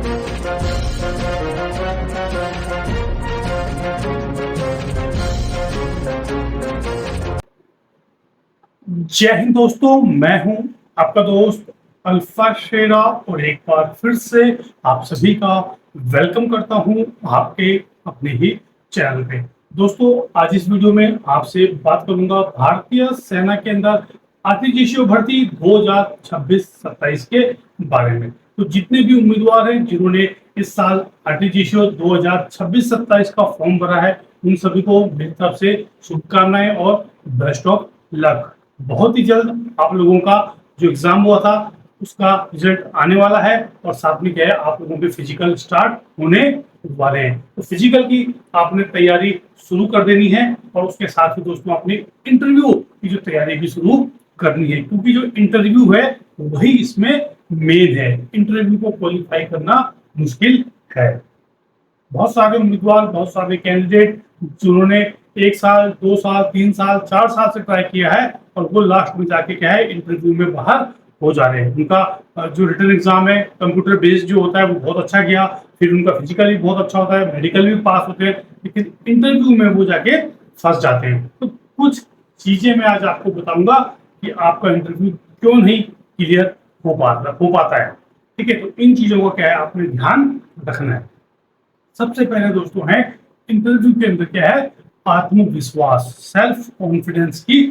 जय हिंद दोस्तों, मैं हूं आपका दोस्त अल्फा शेरा और एक बार फिर से आप सभी का वेलकम करता हूं आपके अपने ही चैनल पे। दोस्तों, आज इस वीडियो में आपसे बात करूंगा भारतीय सेना के अंदर आरटीजीसी भर्ती 2026-27 के बारे में। तो जितने भी उम्मीदवार हैं जिन्होंने इस साल आरटीजीसी 2026-27 का फॉर्म भरा है, उन सभी को मेरी तरफ से शुभकामनाएं और बेस्ट ऑफ लक। बहुत ही जल्द आप लोगों का जो एग्जाम हुआ था उसका रिजल्ट आने वाला है और साथ में क्या है, आप लोगों के फिजिकल स्टार्ट होने वाले हैं। तो फिजिकल की आपने तैयारी शुरू कर देनी है और उसके साथ ही दोस्तों अपनी इंटरव्यू की जो तैयारी भी शुरू करनी है, क्योंकि जो इंटरव्यू है वही इसमें मेन है। इंटरव्यू को क्वालिफाई करना मुश्किल है। बहुत सारे उम्मीदवार, बहुत सारे कैंडिडेट जिन्होंने 1 साल, 2 साल, 3 साल, 4 साल से ट्राई किया है और वो लास्ट में जाके क्या है, इंटरव्यू में बाहर हो जा रहे हैं। उनका जो रिटन एग्जाम है कंप्यूटर बेस्ड जो होता है वो बहुत अच्छा गया, फिर उनका फिजिकल भी बहुत अच्छा होता है, मेडिकल भी पास होते हैं, लेकिन इंटरव्यू में वो जाके फंस जाते हैं। तो कुछ चीजें मैं आज आपको बताऊंगा कि आपका इंटरव्यू क्यों नहीं क्लियर हो पाता है। ठीक है, तो इन चीजों का क्या है, आपने ध्यान रखना है। सबसे पहले दोस्तों है, इंटरव्यू के अंदर क्या है, आत्मविश्वास, सेल्फ कॉन्फिडेंस की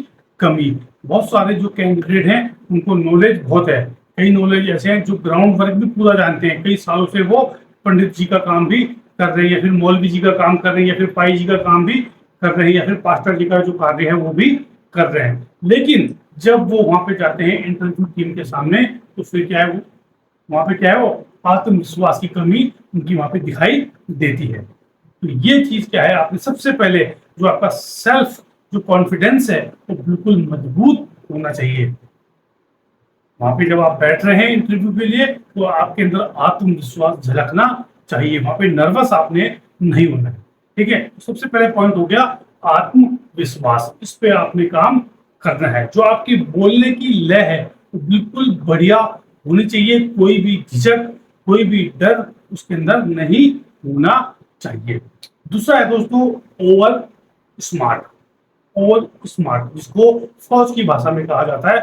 कमी। बहुत सारे जो कैंडिडेट हैं उनको नॉलेज बहुत है, कई नॉलेज ऐसे हैं जो ग्राउंड वर्क भी पूरा जानते हैं, कई सालों से वो पंडित जी का काम भी कर रहे हैं, या फिर मौलवी जी का काम कर रहे हैं, या फिर पाई जी का काम भी कर रहे हैं, या फिर पास्टर जी का जो कार्य है वो भी कर रहे हैं। लेकिन जब वो वहां पे जाते हैं इंटरव्यू टीम के सामने, तो फिर क्या है, वहां पे क्या है, वो आत्मविश्वास की कमी उनकी वहां पे दिखाई देती है। तो ये चीज क्या है, आपने सबसे पहले जो आपका सेल्फ जो कॉन्फिडेंस है वो बिल्कुल मजबूत होना चाहिए। वहां पे जब आप बैठ रहे हैं इंटरव्यू के लिए तो आपके अंदर आत्मविश्वास झलकना चाहिए, वहां पे नर्वस आपने नहीं होना है। ठीक है, सबसे पहले पॉइंट हो गया आत्मविश्वास, इस पे आपने काम करना है। जो आपकी बोलने की लय है वो बिल्कुल बढ़िया होनी चाहिए, कोई भी झिझक, कोई भी डर उसके अंदर नहीं होना चाहिए। दूसरा है दोस्तों ओवर स्मार्ट। ओवर स्मार्ट जिसको फौज की भाषा में कहा जाता है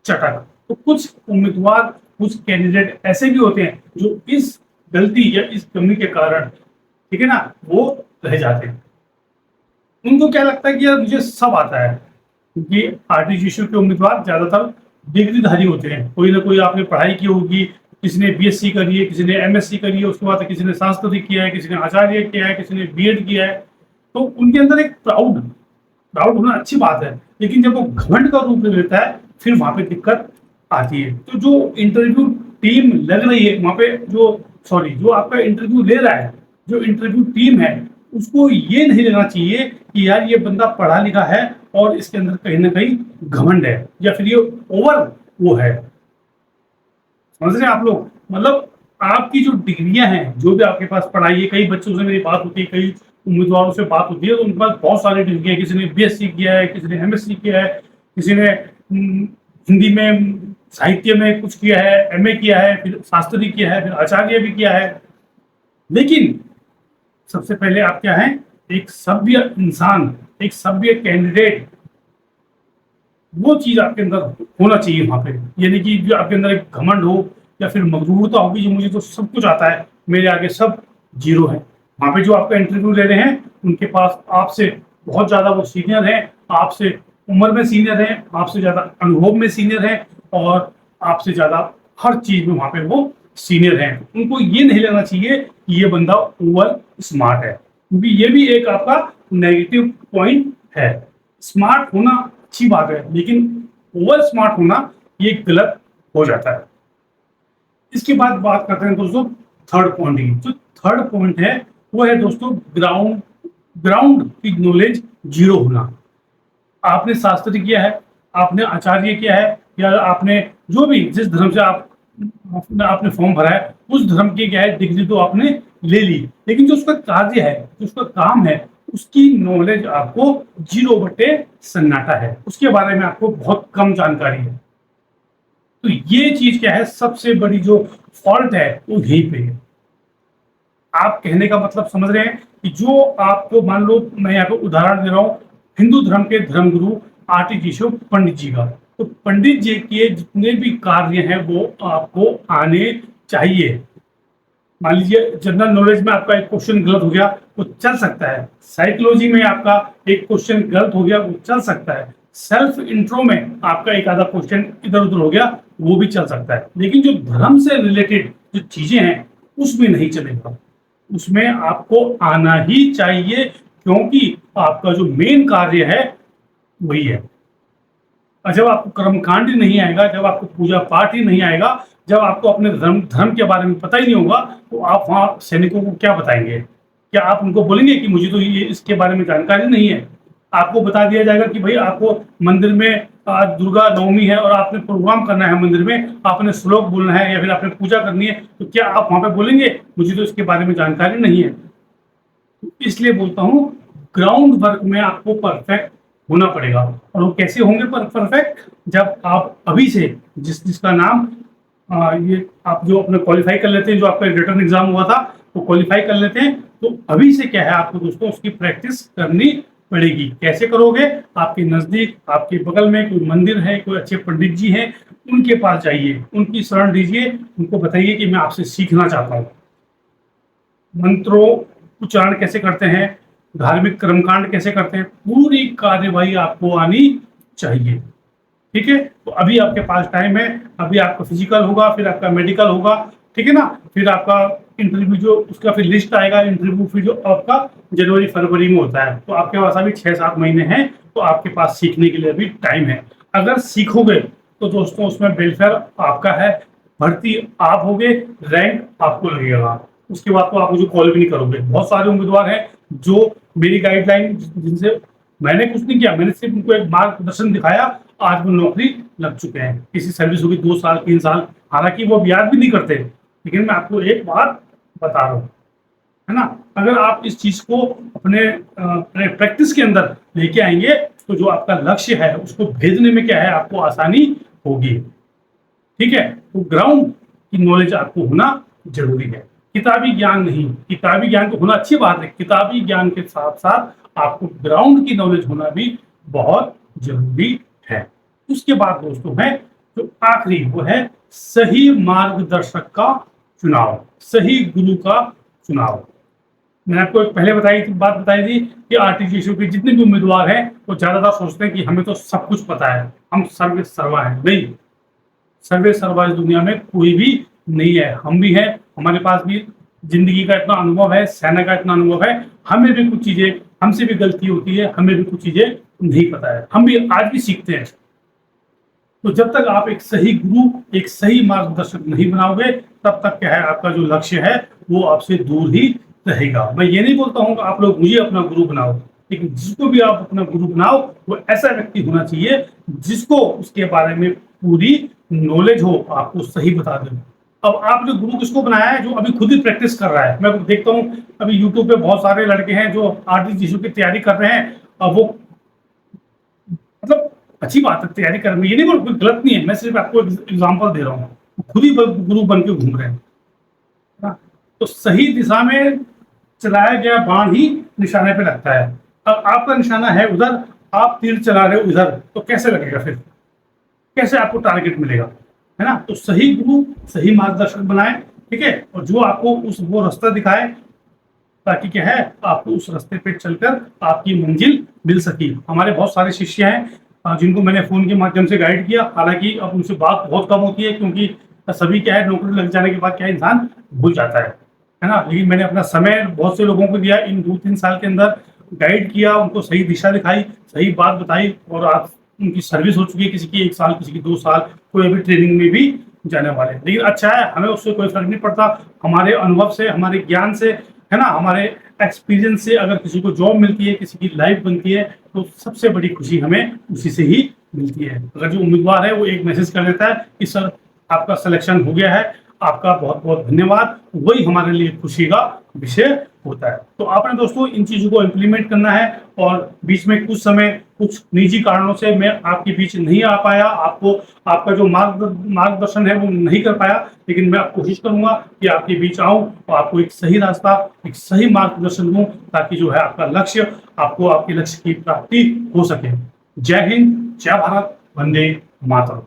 चटक। तो कुछ उम्मीदवार, कुछ कैंडिडेट ऐसे भी होते हैं जो इस गलती या इस कमी के कारण, ठीक है ना, वो रह जाते हैं। उनको क्या लगता है कि यार मुझे सब आता है, क्योंकि आरटीजीसी के उम्मीदवार ज्यादातर डिग्रीधारी होते हैं। कोई ना कोई आपने पढ़ाई की होगी, किसी ने बीएससी करी है, किसी ने एमएससी करी है, उसके बाद किसी ने शास्त्री किया है, किसी ने आचार्य किया है, किसी ने बीएड किया है। तो उनके अंदर एक प्राउड प्राउड होना अच्छी बात है, लेकिन जब वो घमंड का रूप ले लेता है फिर वहां पे दिक्कत आती है। तो जो इंटरव्यू टीम लग रही है वहां पे, जो आपका इंटरव्यू ले रहा है, जो इंटरव्यू टीम है, उसको ये नहीं लेना चाहिए कि यार ये बंदा पढ़ा लिखा है और इसके अंदर कहीं ना कहीं घमंड है, या फिर ये ओवर वो है। समझ रहे हैं आप लोग? मतलब आपकी जो डिग्रियां हैं, जो भी आपके पास पढ़ाई है, कई बच्चों से मेरी बात होती है, कई उम्मीदवारों से बात होती है, तो उनके पास बहुत सारी डिग्री है। किसी ने बीएससी किया है, किसी ने एमएससी किया है, किसी ने हिंदी में साहित्य में कुछ किया है, एमए किया है, फिर शास्त्री किया है, फिर आचार्य भी किया है। लेकिन सबसे पहले आप क्या है, एक सभ्य इंसान, एक सभ्य कैंडिडेट, वो चीज आपके अंदर होना चाहिए वहां पे। यानी कि जो आपके अंदर एक घमंड हो या फिर मगरूरता होगी, जो मुझे तो सब कुछ आता है, मेरे आगे सब जीरो है। वहां पे जो आपका इंटरव्यू ले रहे हैं उनके पास आपसे बहुत ज्यादा वो सीनियर है, आपसे उम्र में सीनियर है, आपसे ज्यादा अनुभव में सीनियर है, और आपसे ज्यादा हर चीज में वहां पे वो सीनियर है। उनको ये नहीं लेना चाहिए कि ये बंदा ओवर स्मार्ट है, क्योंकि ये भी एक आपका नेगेटिव पॉइंट है। स्मार्ट होना अच्छी बात है, लेकिन ओवर स्मार्ट होना ये गलत हो जाता है। इसके बाद बात करते हैं दोस्तों थर्ड पॉइंट की। जो थर्ड पॉइंट है वो है दोस्तों ग्राउंड की नॉलेज जीरो होना। आपने शास्त्री किया है, आपने आचार्य किया है, या आपने जो भी जिस धर्म से आपने फॉर्म भरा है उस धर्म की क्या है डिग्री तो आपने ले ली, लेकिन जो उसका कार्य है, जो उसका काम है, उसकी नॉलेज आपको 0/सन्नाटा है, उसके बारे में आपको बहुत कम जानकारी है। तो ये चीज क्या है, सबसे बड़ी जो फॉल्ट है वो यहीं पे है। आप कहने का मतलब समझ रहे हैं कि जो आपको, मान लो मैं यहाँ पे उदाहरण दे रहा हूँ हिंदू धर्म के धर्मगुरु आर्टिफिशियल पंडित जी का, तो पंडित जी के जितने भी कार्य हैं वो आपको आने चाहिए। मान लीजिए जनरल नॉलेज में आपका एक क्वेश्चन गलत हो गया, वो चल सकता है। साइकोलॉजी में आपका एक क्वेश्चन गलत हो गया, वो चल सकता है। सेल्फ इंट्रो में आपका एक आधा क्वेश्चन इधर उधर हो गया, वो भी चल सकता है। लेकिन जो धर्म से रिलेटेड जो चीजें हैं उसमें नहीं चलेगा, उसमें आपको आना ही चाहिए, क्योंकि आपका जो मेन कार्य है वही है। और जब आपको कर्मकांड ही नहीं आएगा, जब आपको पूजा पाठ ही नहीं आएगा, जब आपको अपने धर्म धर्म के बारे में पता ही नहीं होगा, तो आप वहाँ सैनिकों को क्या बताएंगे? क्या आप उनको बोलेंगे कि मुझे तो ये इसके बारे में जानकारी नहीं है? आपको बता दिया जाएगा कि भाई आपको मंदिर में आज दुर्गा नवमी है और आपने प्रोग्राम करना है मंदिर में, आपने श्लोक बोलना है या फिर आपने पूजा करनी है, तो क्या आप वहां पे बोलेंगे मुझे तो इसके बारे में जानकारी नहीं है? तो इसलिए बोलता हूँ ग्राउंड वर्क में आपको परफेक्ट होना पड़ेगा। और वो कैसे होंगे परफेक्ट? जब आप अभी से जिसका नाम ये आप जो अपने क्वालिफाई कर लेते हैं, जो आपका रिटर्न एग्जाम हुआ था वो क्वालिफाई कर लेते हैं, तो अभी से क्या है आपको दोस्तों उसकी प्रैक्टिस करनी पड़ेगी। कैसे करोगे? आपके नजदीक आपके बगल में कोई मंदिर है, कोई अच्छे पंडित जी हैं, उनके पास जाइए, उनकी शरण लीजिए, उनको बताइए कि मैं आपसे सीखना चाहता हूँ। मंत्रों उच्चारण कैसे करते हैं, धार्मिक कर्मकांड कैसे करते हैं, पूरी कार्यवाही आपको आनी चाहिए। ठीक है, तो अभी आपके पास टाइम है, अभी आपका फिजिकल होगा, फिर आपका मेडिकल होगा, ठीक है ना, फिर आपका इंटरव्यू जो उसका फिर लिस्ट आएगा इंटरव्यू, फिर जो आपका जनवरी फरवरी में होता है। तो आपके पास अभी 6-7 महीने हैं, तो आपके पास सीखने के लिए अभी टाइम है। अगर सीखोगे तो दोस्तों उसमें वेलफेयर आपका है, भर्ती आप होगे, रैंक आपको लगेगा, उसके बाद तो आप मुझे कॉल भी नहीं करोगे। बहुत सारे उम्मीदवार हैं जो मेरी गाइडलाइन जिनसे मैंने कुछ नहीं किया, मैंने सिर्फ उनको एक मार्गदर्शन दिखाया, आज वो नौकरी लग चुके हैं। किसी सर्विस होगी 2 साल 3 साल, हालांकि वो याद भी नहीं करते, लेकिन मैं आपको एक बात बता रहा हूँ, है ना। अगर आप इस चीज को अपने प्रैक्टिस के अंदर लेके आएंगे तो जो आपका लक्ष्य है उसको भेजने में क्या है आपको आसानी होगी। ठीक है, तो ग्राउंड की नॉलेज आपको होना जरूरी है, किताबी ज्ञान नहीं। किताबी ज्ञान तो होना अच्छी बात है, किताबी ज्ञान के साथ साथ आपको ग्राउंड की नॉलेज होना भी बहुत जरूरी है। उसके बाद दोस्तों है जो आखिरी, वो है सही मार्गदर्शक का चुनाव, सही गुरु का चुनाव। मैंने आपको पहले बात बताई थी कि आरटीजीएसयू के जितने भी उम्मीदवार हैं वो ज्यादातर सोचते हैं कि हमें तो सब कुछ पता है, हम सर्वे सर्वा हैं। नहीं, सर्वे सर्वा इस दुनिया में कोई भी नहीं है। हम भी हैं, हमारे पास भी जिंदगी का इतना अनुभव है, सेना का इतना अनुभव है, हमें भी कुछ चीजें, हमसे भी गलती होती है, हमें भी कुछ चीजें नहीं पता है, हम भी आज भी सीखते हैं। तो जब तक आप एक सही गुरु, एक सही मार्गदर्शक नहीं बनाओगे, तब तक क्या है आपका जो लक्ष्य है वो आपसे दूर ही रहेगा। मैं ये नहीं बोलता हूँ कि आप लोग मुझे अपना गुरु बनाओ, लेकिन जिसको भी आप अपना गुरु बनाओ वो ऐसा व्यक्ति होना चाहिए जिसको उसके बारे में पूरी नॉलेज हो, आपको सही बता दे। अब आपने गुरु किसको बनाया है? जो अभी खुद ही प्रैक्टिस कर रहा है। मैं देखता हूँ अभी यूट्यूब पे बहुत सारे लड़के हैं जो आरटीजीएसयू की तैयारी कर रहे हैं, और वो मतलब अच्छी बात है तैयारी करनी, ये नहीं बोल कोई गलत नहीं है, मैं सिर्फ आपको एग्जांपल दे रहा हूँ। खुद ही गुरु बन के घूम रहे हैं ना। तो सही दिशा में चलाया गया बाण ही निशाने पे लगता है। अब आपका निशाना है उधर, आप तीर चला रहे हो उधर, तो कैसे लगेगा? फिर कैसे आपको टारगेट मिलेगा? है ना। तो सही गुरु, सही मार्गदर्शक बनाए, ठीक है, और जो आपको वो रास्ता दिखाए, ताकि क्या है आपको उस रास्ते पे चलकर आपकी मंजिल मिल सकी। हमारे बहुत सारे शिष्य हैं जिनको मैंने फोन के माध्यम से गाइड किया, हालांकि अब उनसे बात बहुत कम होती है, क्योंकि सभी क्या है नौकरी लग जाने के बाद क्या इंसान भूल जाता है ना। लेकिन मैंने अपना समय बहुत से लोगों को दिया, इन 2-3 साल के अंदर गाइड किया, उनको सही दिशा दिखाई, सही बात बताई, और आज उनकी सर्विस हो चुकी है, किसी की 1 साल, किसी की 2 साल, कोई अभी ट्रेनिंग में भी जाने वाले। लेकिन अच्छा है, हमें उससे कोई फर्क नहीं पड़ता। हमारे अनुभव से, हमारे ज्ञान से, है ना, हमारे एक्सपीरियंस से अगर किसी को जॉब मिलती है, किसी की लाइफ बनती है, तो सबसे बड़ी खुशी हमें उसी से ही मिलती है। अगर जो उम्मीदवार है वो एक मैसेज कर देता है कि सर आपका सिलेक्शन हो गया है, आपका बहुत बहुत धन्यवाद। वही हमारे लिए खुशी का विषय होता है। तो आपने दोस्तों इन चीजों को इम्प्लीमेंट करना है, और बीच में कुछ समय कुछ निजी कारणों से मैं आपके बीच नहीं आ पाया, आपको आपका जो मार्गदर्शन है वो नहीं कर पाया, लेकिन मैं कोशिश करूंगा कि आपके बीच आऊं और आपको एक सही रास्ता, एक सही मार्गदर्शन दूं, ताकि जो है आपका लक्ष्य, आपको आपके लक्ष्य की प्राप्ति हो सके। जय हिंद, जय भारत, वंदे मातरम।